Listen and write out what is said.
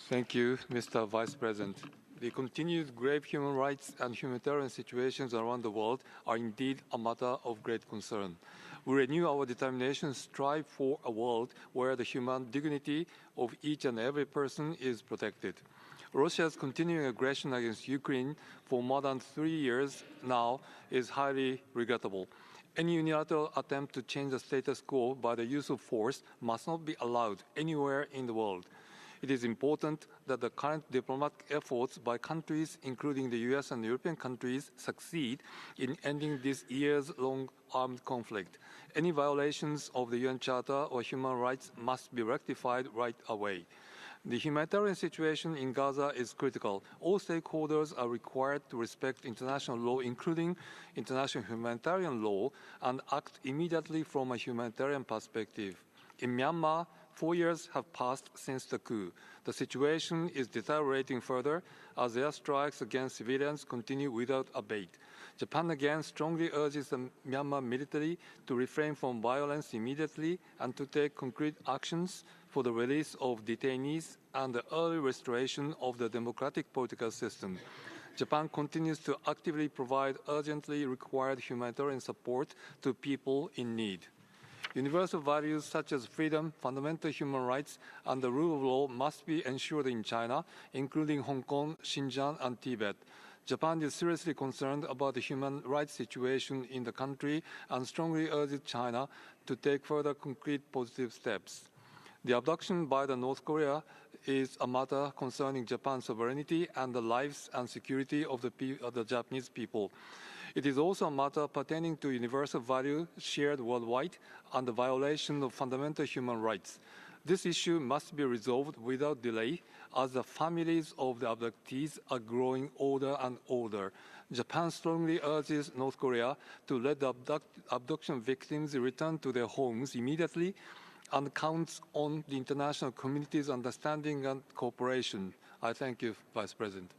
Thank you, Mr. Vice President. The continued grave human rights and humanitarian situations around the world are indeed a matter of great concern. We renew our determination to strive for a world where the human dignity of each and every person is protected. Russia's continuing aggression against Ukraine for more than 3 years now is highly regrettable. Any unilateral attempt to change the status quo by the use of force must not be allowed anywhere in the world. It is important that the current diplomatic efforts by countries, including the US and European countries, succeed in ending this years-long armed conflict. Any violations of the UN Charter or human rights must be rectified right away. The humanitarian situation in Gaza is critical. All stakeholders are required to respect international law, including international humanitarian law, and act immediately from a humanitarian perspective. In Myanmar, 4 years have passed since the coup. The situation is deteriorating further as airstrikes against civilians continue without abate. Japan again strongly urges the Myanmar military to refrain from violence immediately and to take concrete actions for the release of detainees and the early restoration of the democratic political system. Japan continues to actively provide urgently required humanitarian support to people in need. Universal values such as freedom, fundamental human rights, and the rule of law must be ensured in China, including Hong Kong, Xinjiang, and Tibet. Japan is seriously concerned about the human rights situation in the country and strongly urges China to take further concrete positive steps. The abduction by the North Korea is a matter concerning Japan's sovereignty and the lives and security of the Japanese people. It is also a matter pertaining to universal value shared worldwide and the violation of fundamental human rights. This issue must be resolved without delay as the families of the abductees are growing older and older. Japan strongly urges North Korea to let the abduction victims return to their homes immediately and counts on the international community's understanding and cooperation. I thank you, Vice President.